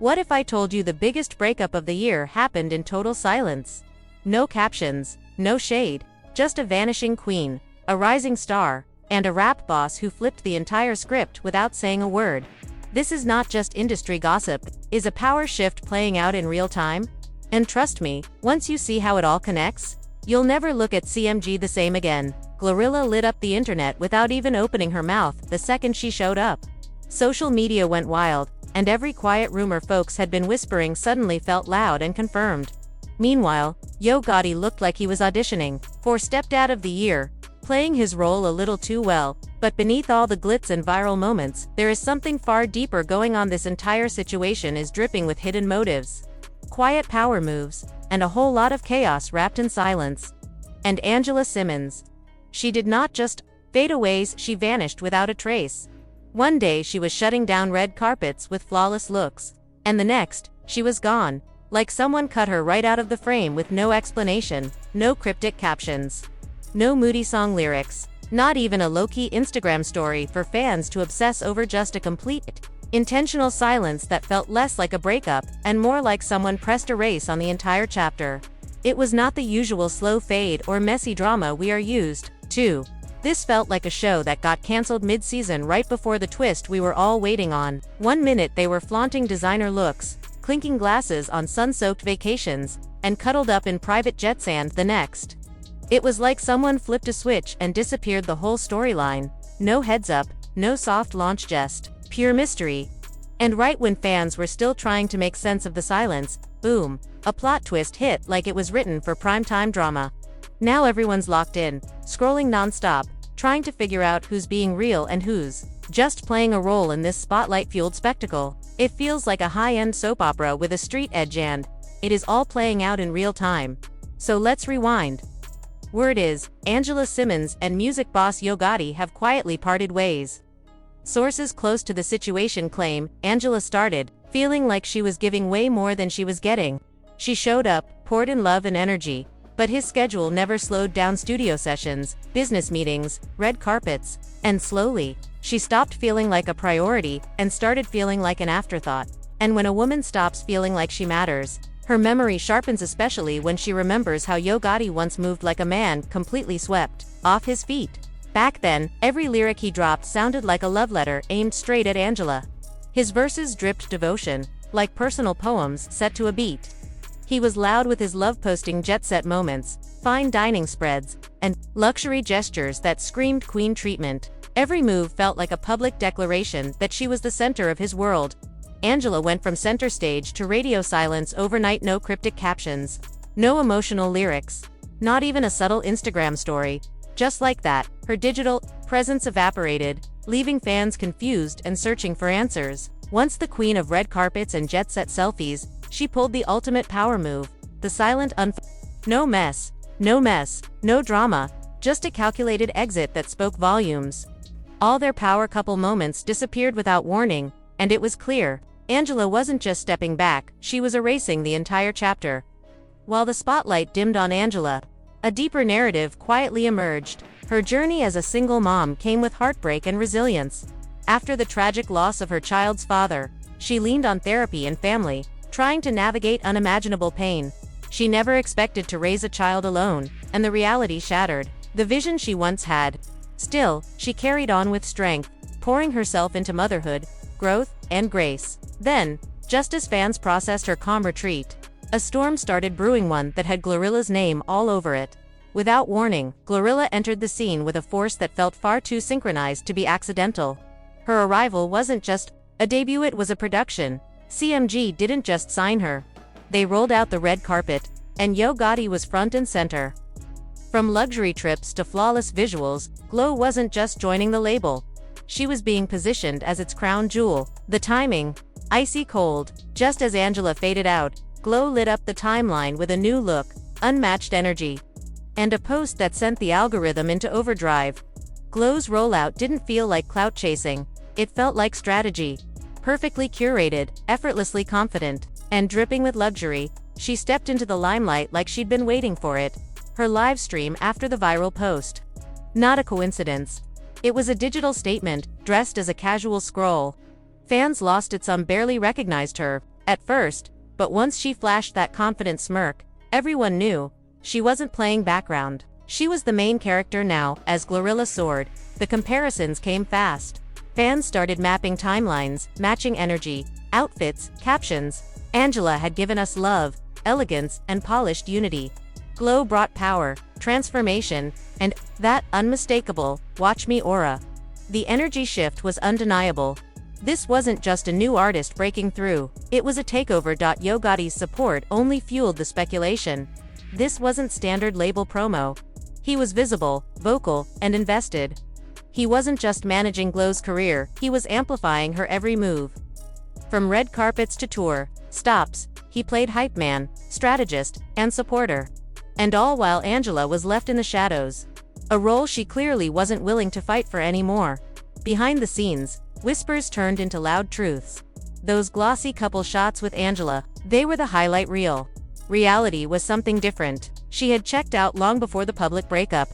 What if I told you the biggest breakup of the year happened in total silence? No captions, no shade, just a vanishing queen, a rising star, and a rap boss who flipped the entire script without saying a word. This is not just industry gossip, is a power shift playing out in real time? And trust me, once you see how it all connects, you'll never look at CMG the same again. GloRilla lit up the internet without even opening her mouth the second she showed up. Social media went wild, and every quiet rumor folks had been whispering suddenly felt loud and confirmed. Meanwhile, Yo Gotti looked like he was auditioning for Stepdad of the Year, playing his role a little too well. But beneath all the glitz and viral moments, there is something far deeper going on. This entire situation is dripping with hidden motives, quiet power moves, and a whole lot of chaos wrapped in silence. And Angela Simmons. She did not just fade away, she vanished without a trace. One day she was shutting down red carpets with flawless looks, and the next, she was gone, like someone cut her right out of the frame with no explanation, no cryptic captions, no moody song lyrics, not even a low-key Instagram story for fans to obsess over. Just a complete, intentional silence that felt less like a breakup and more like someone pressed erase on the entire chapter. It was not the usual slow fade or messy drama we are used to. This felt like a show that got cancelled mid-season right before the twist we were all waiting on. One minute they were flaunting designer looks, clinking glasses on sun-soaked vacations, and cuddled up in private jets, and the next, it was like someone flipped a switch and disappeared the whole storyline. No heads up, no soft launch, just pure mystery. And right when fans were still trying to make sense of the silence, boom, a plot twist hit like it was written for primetime drama. Now everyone's locked in, scrolling non-stop, trying to figure out who's being real and who's just playing a role in this spotlight-fueled spectacle. It feels like a high-end soap opera with a street edge, and it is all playing out in real time. So let's rewind. Word is, Angela Simmons and music boss Yo Gotti have quietly parted ways. Sources close to the situation claim Angela started feeling like she was giving way more than she was getting. She showed up, poured in love and energy, but his schedule never slowed down. Studio sessions, business meetings, red carpets, and slowly, she stopped feeling like a priority and started feeling like an afterthought. And when a woman stops feeling like she matters, her memory sharpens, especially when she remembers how Yo Gotti once moved like a man completely swept off his feet. Back then, every lyric he dropped sounded like a love letter aimed straight at Angela. His verses dripped devotion, like personal poems set to a beat. He was loud with his love-posting jet-set moments, fine dining spreads, and luxury gestures that screamed queen treatment. Every move felt like a public declaration that she was the center of his world. Angela went from center stage to radio silence overnight. No cryptic captions, no emotional lyrics, not even a subtle Instagram story. Just like that, her digital presence evaporated, leaving fans confused and searching for answers. Once the queen of red carpets and jet-set selfies, she pulled the ultimate power move, the silent no mess, no drama, just a calculated exit that spoke volumes. All their power couple moments disappeared without warning, and it was clear, Angela wasn't just stepping back, she was erasing the entire chapter. While the spotlight dimmed on Angela, a deeper narrative quietly emerged. Her journey as a single mom came with heartbreak and resilience. After the tragic loss of her child's father, she leaned on therapy and family, trying to navigate unimaginable pain. She never expected to raise a child alone, and the reality shattered the vision she once had. Still, she carried on with strength, pouring herself into motherhood, growth, and grace. Then, just as fans processed her calm retreat, a storm started brewing, one that had GloRilla's name all over it. Without warning, GloRilla entered the scene with a force that felt far too synchronized to be accidental. Her arrival wasn't just a debut, it was a production. CMG didn't just sign her. They rolled out the red carpet, and Yo Gotti was front and center. From luxury trips to flawless visuals, Glo wasn't just joining the label. She was being positioned as its crown jewel. The timing, icy cold. Just as Angela faded out, Glo lit up the timeline with a new look, unmatched energy, and a post that sent the algorithm into overdrive. Glo's rollout didn't feel like clout chasing. It felt like strategy. Perfectly curated, effortlessly confident, and dripping with luxury, she stepped into the limelight like she'd been waiting for it. Her live stream after the viral post. Not a coincidence. It was a digital statement, dressed as a casual scroll. Fans lost it, some barely recognized her, At first, but once she flashed that confident smirk, everyone knew she wasn't playing background. She was the main character now. As GloRilla soared, the comparisons came fast. Fans started mapping timelines, matching energy, outfits, captions. Angela had given us love, elegance, and polished unity. Glow brought power, transformation, and that unmistakable, watch me aura. The energy shift was undeniable. This wasn't just a new artist breaking through, it was a takeover. Yo Gotti's support only fueled the speculation. This wasn't standard label promo. He was visible, vocal, and invested. He wasn't just managing Glow's career, he was amplifying her every move. From red carpets to tour stops, he played hype man, strategist, and supporter. And all while Angela was left in the shadows. A role she clearly wasn't willing to fight for anymore. Behind the scenes, whispers turned into loud truths. Those glossy couple shots with Angela, they were the highlight reel. Reality was something different. She had checked out long before the public breakup.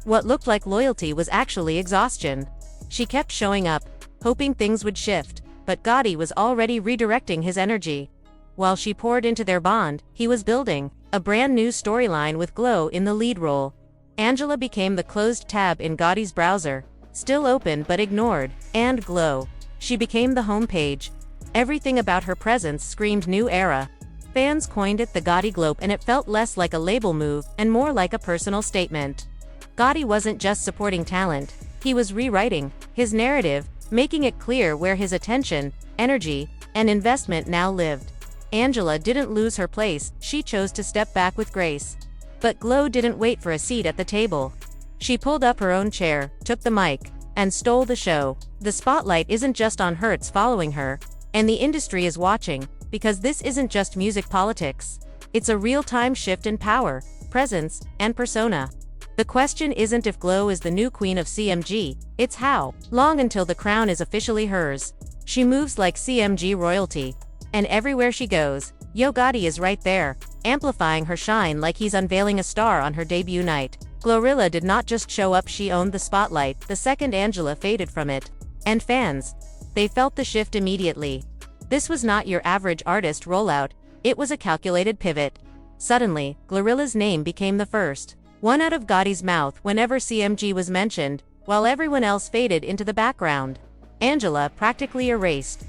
What looked like loyalty was actually exhaustion. She kept showing up, hoping things would shift, but Gotti was already redirecting his energy. While she poured into their bond, he was building a brand new storyline with Glow in the lead role. Angela became the closed tab in Gotti's browser, still open but ignored, and Glow. She became the homepage. Everything about her presence screamed new era. Fans coined it the Gotti Glow, and it felt less like a label move and more like a personal statement. Gotti wasn't just supporting talent, he was rewriting his narrative, making it clear where his attention, energy, and investment now lived. Angela didn't lose her place, she chose to step back with grace. But Glow didn't wait for a seat at the table. She pulled up her own chair, took the mic, and stole the show. The spotlight isn't just on her, it's following her. And the industry is watching, because this isn't just music politics. It's a real-time shift in power, presence, and persona. The question isn't if Glow is the new queen of CMG, it's how. Long until the crown is officially hers. She moves like CMG royalty. And everywhere she goes, Yo Gotti is right there, amplifying her shine like he's unveiling a star on her debut night. GloRilla did not just show up, she owned the spotlight the second Angela faded from it. And fans, they felt the shift immediately. This was not your average artist rollout, it was a calculated pivot. Suddenly, GloRilla's name became the first one out of Gotti's mouth whenever CMG was mentioned, while everyone else faded into the background. Angela practically erased.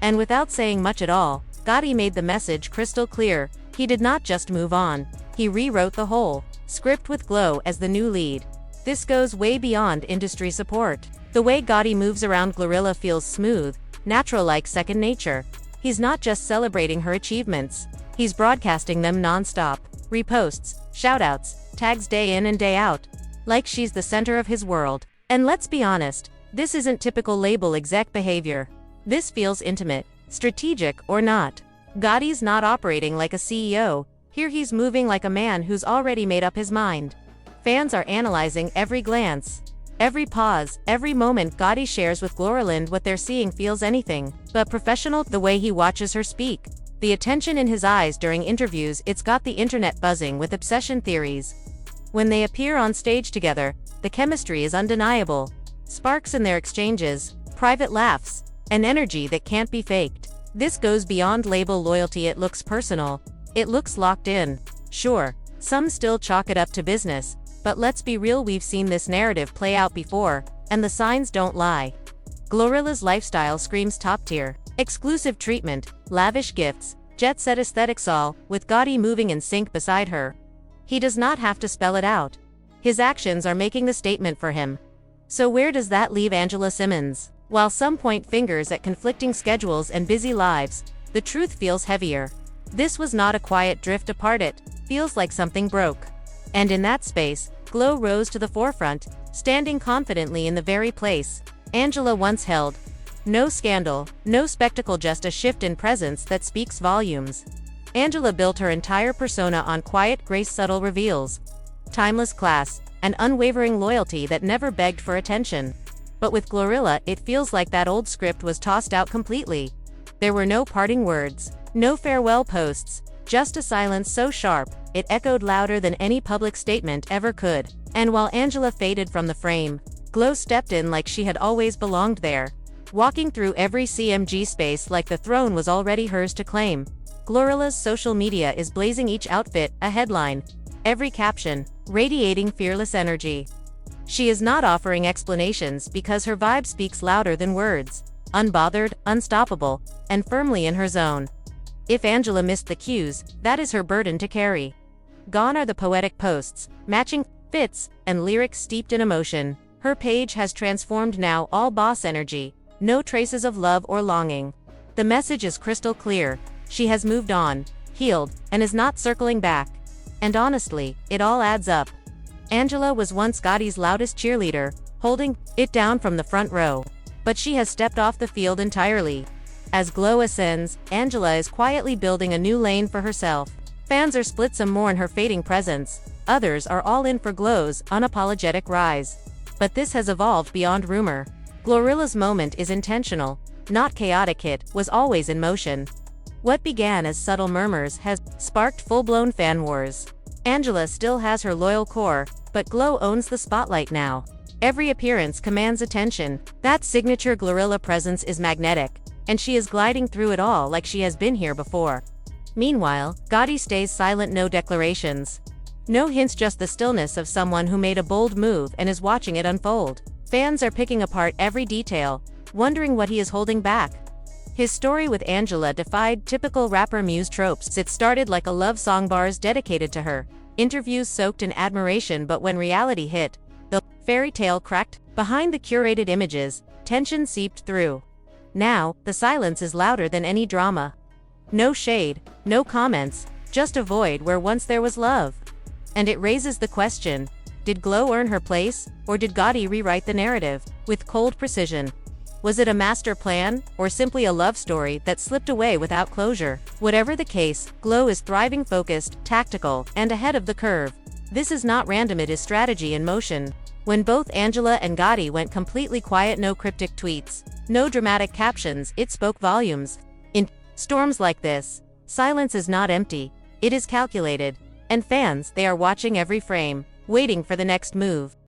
And without saying much at all, Gotti made the message crystal clear. He did not just move on, he rewrote the whole script with Glow as the new lead. This goes way beyond industry support. The way Gotti moves around GloRilla feels smooth, natural, like second nature. He's not just celebrating her achievements, he's broadcasting them non-stop. Reposts, shoutouts, tags day in and day out. Like she's the center of his world. And let's be honest, this isn't typical label exec behavior. This feels intimate, strategic or not. Gotti's not operating like a CEO, here he's moving like a man who's already made up his mind. Fans are analyzing every glance, every pause, every moment Gotti shares with GloRilla. What they're seeing feels anything but professional. The way he watches her speak, the attention in his eyes during interviews, it's got the internet buzzing with obsession theories. When they appear on stage together, the chemistry is undeniable. Sparks in their exchanges, private laughs, an energy that can't be faked. This goes beyond label loyalty, it looks personal. It looks locked in. Sure, some still chalk it up to business, but let's be real, we've seen this narrative play out before, and the signs don't lie. GloRilla's lifestyle screams top tier. Exclusive treatment, lavish gifts, jet-set aesthetics, all with Gotti moving in sync beside her. He does not have to spell it out. His actions are making the statement for him. So where does that leave Angela Simmons? While some point fingers at conflicting schedules and busy lives, the truth feels heavier. This was not a quiet drift apart, it feels like something broke. And in that space, Glow rose to the forefront, standing confidently in the very place Angela once held. No scandal, no spectacle, just a shift in presence that speaks volumes. Angela built her entire persona on quiet grace, subtle reveals, timeless class, and unwavering loyalty that never begged for attention. But with GloRilla, it feels like that old script was tossed out completely. There were no parting words, no farewell posts, just a silence so sharp, it echoed louder than any public statement ever could. And while Angela faded from the frame, Glow stepped in like she had always belonged there. walking through every CMG space like the throne was already hers to claim. GloRilla's social media is blazing, each outfit a headline, every caption radiating fearless energy. She is not offering explanations because her vibe speaks louder than words. Unbothered, unstoppable, and firmly in her zone. If Angela missed the cues, that is her burden to carry. Gone are the poetic posts, matching fits, and lyrics steeped in emotion. Her page has transformed, now all boss energy, no traces of love or longing. The message is crystal clear: she has moved on, healed, and is not circling back. And honestly, it all adds up. Angela was once Gotti's loudest cheerleader, holding it down from the front row. But she has stepped off the field entirely. As Glow ascends, Angela is quietly building a new lane for herself. Fans are split, some mourn her fading presence, others are all in for Glow's unapologetic rise. But this has evolved beyond rumor. GloRilla's moment is intentional, not chaotic. It was always in motion. What began as subtle murmurs has sparked full-blown fan wars. Angela still has her loyal core, but Glow owns the spotlight now. Every appearance commands attention. That signature GloRilla presence is magnetic, and she is gliding through it all like she has been here before. Meanwhile, Gotti stays silent, no declarations. No hints, just the stillness of someone who made a bold move and is watching it unfold. Fans are picking apart every detail, wondering what he is holding back. His story with Angela defied typical rapper muse tropes. It started like a love song, bars dedicated to her, interviews soaked in admiration, but when reality hit, the fairy tale cracked. Behind the curated images, tension seeped through. Now, the silence is louder than any drama. No shade, no comments, just a void where once there was love. And it raises the question: did Glow earn her place, or did Gotti rewrite the narrative with cold precision? Was it a master plan, or simply a love story that slipped away without closure? Whatever the case, Glow is thriving, focused, tactical, and ahead of the curve. This is not random, it is strategy in motion. When both Angela and Gotti went completely quiet, no cryptic tweets, no dramatic captions, it spoke volumes. In storms like this, silence is not empty, it is calculated. And fans, they are watching every frame, waiting for the next move.